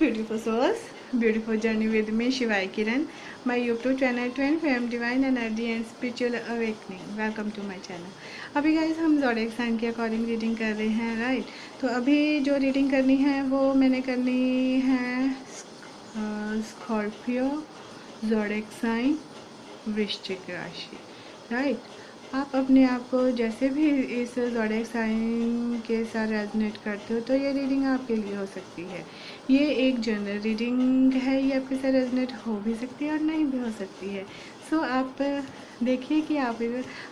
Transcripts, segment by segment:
Beautiful souls, beautiful journey with me Shivai Kiran, my YouTube channel Twin Fame Divine Energy and Spiritual Awakening. Welcome to my channel. अभी guys हम zodiac sign के according reading कर रहे हैं, right. तो अभी जो reading करनी है वो मैंने करनी है स्कॉर्पियो, ज़ोडिएक साइन, वृश्चिक राशि, राइट। आप अपने आप को जैसे भी इस ज़ोडिएक साइन के साथ रेजोनेट करते हो तो ये रीडिंग आपके लिए हो सकती है। ये एक जनरल रीडिंग है, ये आपके साथ रेजोनेट हो भी सकती है और नहीं भी हो सकती है। सो आप देखिए कि आप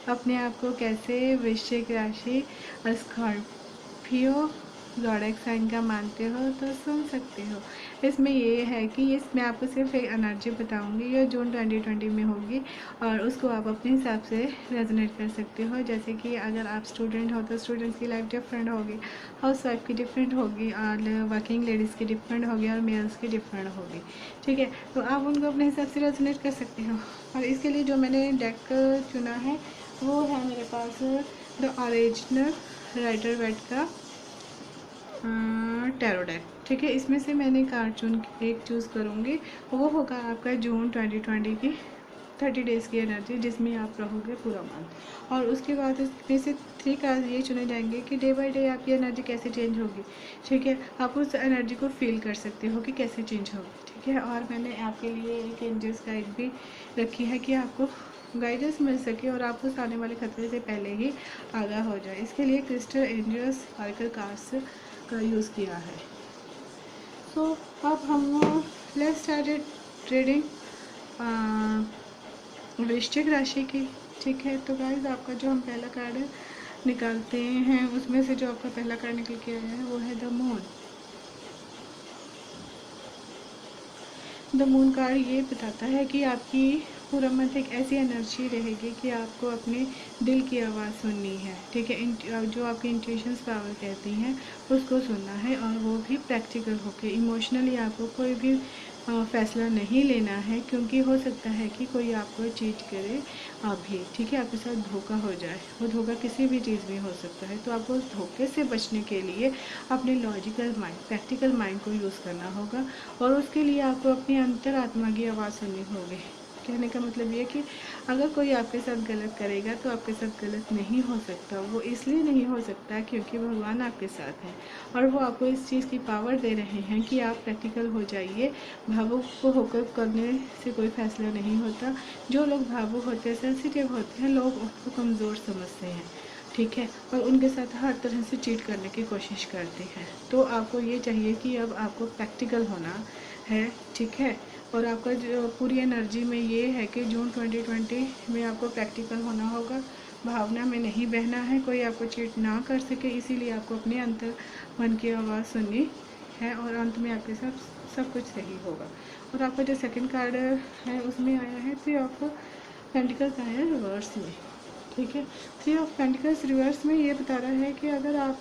अपने आप को कैसे वृश्चिक राशि और स्कॉर्पियो ज़ोडिएक साइन का मानते हो तो सुन सकते हो। इसमें ये है कि इसमें आपको सिर्फ एक एनर्जी बताऊंगी, ये जून 2020 में होगी और उसको आप अपने हिसाब से रेजोनेट कर सकते हो। जैसे कि अगर आप स्टूडेंट हो तो स्टूडेंट्स की लाइफ डिफरेंट होगी, हाउस वाइफ की डिफरेंट होगी, और वर्किंग लेडीज़ की डिफरेंट होगी और मेल्स की डिफरेंट होगी, ठीक है। तो आप उनको अपने हिसाब से रेजोनेट कर सकते हो। और इसके लिए जो मैंने डेक चुना है वो है मेरे पास द ओरिजिनल राइडर वेट का टैरो डेक, ठीक है। इसमें से मैंने कार्ड चुन एक चूज़ करूँगी, वो होगा आपका जून 2020 की 30 डेज़ की एनर्जी, जिसमें आप रहोगे पूरा मंथ। और उसके बाद इसमें से 3 कार्ड ये चुने जाएंगे कि डे बाय डे आपकी एनर्जी कैसे चेंज होगी, ठीक है। आप उस एनर्जी को फील कर सकते हो कि कैसे चेंज होगी, ठीक है। और मैंने आपके लिए एक एंजल्स गाइड भी रखी है कि आपको गाइडेंस मिल सके और आप उस आने वाले खतरे से पहले ही आगाह हो जाए। इसके लिए क्रिस्टल एंजल्स ऑरेकल कार्ड्स का यूज़ किया है। सो अब हम लेट्स स्टार्ट ट्रेडिंग वृश्चिक राशि की, ठीक है। तो गाइस आपका जो हम पहला कार्ड निकालते हैं उसमें से जो आपका पहला कार्ड निकल के आया है वो है the moon. The moon card ये बताता है कि आपकी पूरा मंथ एक ऐसी एनर्जी रहेगी कि आपको अपने दिल की आवाज़ सुननी है, ठीक है। जो आपकी इंट्यूशंस पावर कहती हैं उसको सुनना है, और वो भी प्रैक्टिकल होके। इमोशनली आपको कोई भी फैसला नहीं लेना है, क्योंकि हो सकता है कि कोई आपको चीट करे अभी, ठीक है। आपके साथ धोखा हो जाए, वो धोखा किसी भी चीज़ में हो सकता है। तो आपको उस धोखे से बचने के लिए अपने लॉजिकल माइंड, प्रैक्टिकल माइंड को यूज़ करना होगा, और उसके लिए आपको अपनी अंतरात्मा की आवाज़ सुननी होगी। कहने का मतलब ये कि अगर कोई आपके साथ गलत करेगा तो आपके साथ गलत नहीं हो सकता। वो इसलिए नहीं हो सकता क्योंकि भगवान आपके साथ हैं, और वो आपको इस चीज़ की पावर दे रहे हैं कि आप प्रैक्टिकल हो जाइए। भावुक को होकर करने से कोई फैसला नहीं होता। जो लोग भावुक होते हैं, सेंसिटिव होते हैं, लोग उनको कमज़ोर समझते हैं, ठीक है, और उनके साथ हर तरह से चीट करने की कोशिश करते हैं। तो आपको ये चाहिए कि अब आपको प्रैक्टिकल होना है, ठीक है। और आपका जो पूरी एनर्जी में ये है कि जून 2020 में आपको प्रैक्टिकल होना होगा, भावना में नहीं बहना है, कोई आपको चीट ना कर सके। इसीलिए आपको अपने अंतर मन की आवाज़ सुननी है, और अंत में आपके साथ सब कुछ सही होगा। और आपका जो सेकंड कार्ड है उसमें आया है 3 ऑफ पेंटिकल्स आया है रिवर्स में, ठीक है। 3 ऑफ पेंटिकल्स रिवर्स में ये बता रहा है कि अगर आप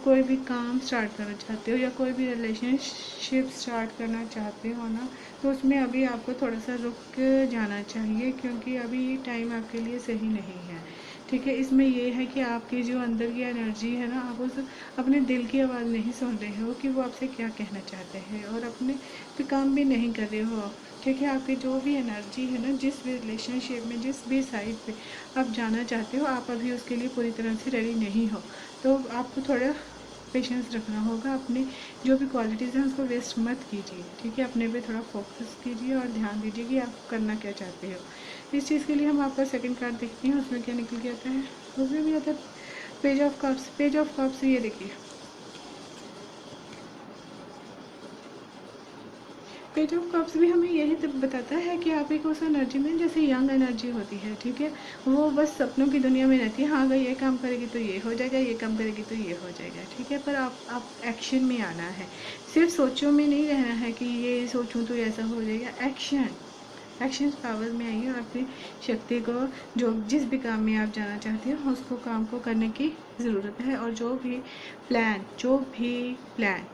कोई भी काम स्टार्ट करना चाहते हो या कोई भी रिलेशनशिप स्टार्ट करना चाहते हो ना, तो उसमें अभी आपको थोड़ा सा रुक जाना चाहिए, क्योंकि अभी ये टाइम आपके लिए सही नहीं है, ठीक है। इसमें ये है कि आपकी जो अंदर की एनर्जी है ना, आप उस अपने दिल की आवाज़ नहीं सुन रहे हो कि वो आपसे क्या कहना चाहते हैं, और अपने पे काम भी नहीं कर रहे हो, ठीक है। आपकी जो भी एनर्जी है ना, जिस भी रिलेशनशिप में, जिस भी साइड पे आप जाना चाहते हो, आप अभी उसके लिए पूरी तरह से रेडी नहीं हो। तो आपको थोड़ा पेशेंस रखना होगा। अपनी जो भी क्वालिटीज़ हैं उसको वेस्ट मत कीजिए, ठीक है। अपने पे थोड़ा फोकस कीजिए और ध्यान दीजिए कि आप करना क्या चाहते हो। इस चीज़ के लिए हम आपका सेकंड कार्ड देखते हैं, उसमें क्या निकल के आता है। उसमें भी आता है page of cups. Page of cups ये देखिए, पेज ऑफ कप्स भी हमें यही तो बताता है कि आप एक उस एनर्जी में, जैसे यंग एनर्जी होती है, ठीक है, वो बस सपनों की दुनिया में रहती है। हाँ, अगर ये काम करेगी तो ये हो जाएगा, ये काम करेगी तो ये हो जाएगा, ठीक है। पर आप एक्शन में आना है, सिर्फ सोचों में नहीं रहना है कि ये सोचूं तो ऐसा हो जाएगा। एक्शन पावर में आइए, और अपनी शक्ति को, जो जिस भी काम में आप जाना चाहते हो उसको काम को करने की ज़रूरत है। और जो भी प्लान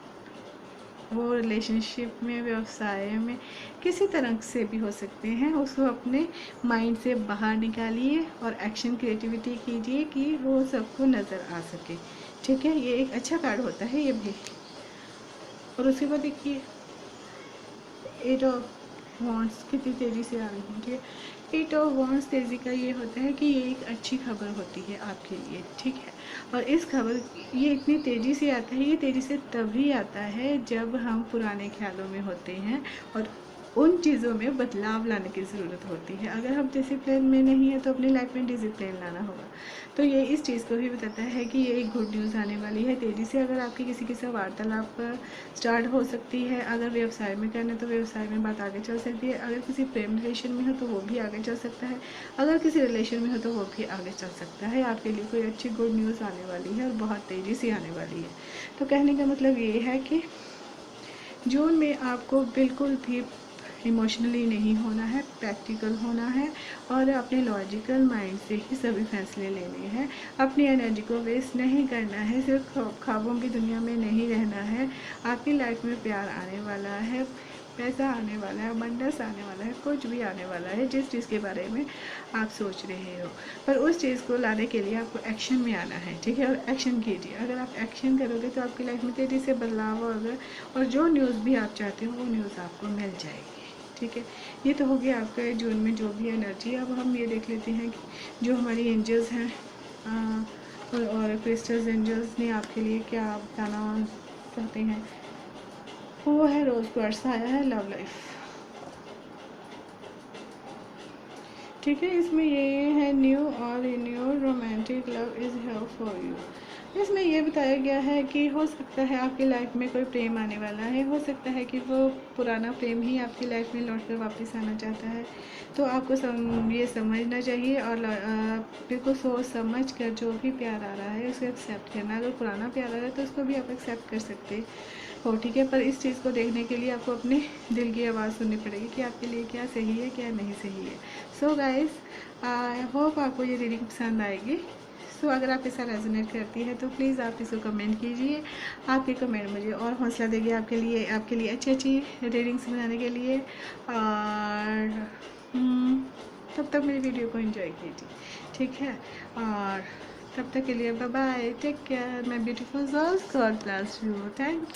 वो रिलेशनशिप में, व्यवसाय में, किसी तरह से भी हो सकते हैं, उसको अपने माइंड से बाहर निकालिए और एक्शन क्रिएटिविटी कीजिए कि वो सबको नज़र आ सके, ठीक है। ये एक अच्छा कार्ड होता है ये भी। और उसके बाद देखिए 8 ऑफ वॉन्ड्स कितनी तेज़ी से आ रही है, ठीक है। 8 ऑफ वॉन्ड्स तेज़ी का ये होता है कि ये एक अच्छी खबर होती है आपके लिए, ठीक है। और इस खबर ये इतनी तेज़ी से आता है, ये तेज़ी से तभी आता है जब हम पुराने ख्यालों में होते हैं और उन चीज़ों में बदलाव लाने की ज़रूरत होती है। अगर हम डिसिप्लिन में नहीं है तो अपनी लाइफ में डिसिप्लिन लाना होगा। तो ये इस चीज़ को भी बताता है कि ये एक गुड न्यूज़ आने वाली है तेज़ी से। अगर आपकी किसी के साथ वार्तालाप स्टार्ट हो सकती है, अगर व्यवसाय में करना है तो व्यवसाय में बात आगे चल सकती है, अगर किसी प्रेम रिलेशन में हो तो वो भी आगे चल सकता है, अगर किसी रिलेशन में हो तो वो भी आगे चल सकता है। आपके लिए कोई अच्छी गुड न्यूज़ आने वाली है और बहुत तेज़ी से आने वाली है। तो कहने का मतलब ये है कि जून में आपको बिल्कुल भी इमोशनली नहीं होना है, प्रैक्टिकल होना है और अपने लॉजिकल माइंड से ही सभी फैसले लेने हैं। अपनी एनर्जी को वेस्ट नहीं करना है, सिर्फ ख्वाबों की दुनिया में नहीं रहना है। आपकी लाइफ में प्यार आने वाला है, पैसा आने वाला है, अबंडेंस आने वाला है, कुछ भी आने वाला है जिस चीज़ के बारे में आप सोच रहे हो। पर उस चीज़ को लाने के लिए आपको एक्शन में आना है, ठीक है। और एक्शन कीजिए। अगर आप एक्शन करोगे तो आपकी लाइफ में तेज़ी से बदलाव होगा और जो न्यूज़ भी आप चाहते हो वो न्यूज़ आपको मिल जाएगी, ठीक है। ये तो हो गया आपका जून में जो भी एनर्जी है। अब हम ये देख लेते हैं कि जो हमारी एंजल्स हैं और क्रिस्टल्स एंजल्स ने आपके लिए क्या बताना चाहते हैं। वो है रोज़ क्वार्ट्स, आया है लव लाइफ, ठीक है। इसमें ये है न्यू और renewed romantic love is here for you. इसमें ये बताया गया है कि हो सकता है आपकी लाइफ में कोई प्रेम आने वाला है, हो सकता है कि वो पुराना प्रेम ही आपकी लाइफ में लौट कर वापस आना चाहता है। तो आपको ये समझना चाहिए और बिल्कुल सोच समझ कर जो भी प्यार आ रहा है उसे एक्सेप्ट करना। अगर पुराना प्यार आ रहा है तो उसको भी आप एक्सेप्ट कर सकते हो, ठीक है। पर इस चीज़ को देखने के लिए आपको अपने दिल की आवाज़ सुननी पड़ेगी कि आपके लिए क्या सही है क्या नहीं सही है। सो गाइस, आई होप आपको ये रीडिंग पसंद आएगी। सो अगर आपके साथ रेजोनेट करती है तो प्लीज़ आप इसको कमेंट कीजिए। आपके कमेंट मुझे और हौसला देंगे आपके लिए अच्छी अच्छी रीडिंग्स बनाने के लिए। और तब तक मेरी वीडियो को एंजॉय कीजिए, ठीक है। और तब तक के लिए bye bye, take care my beautiful girls, God bless you, thank you.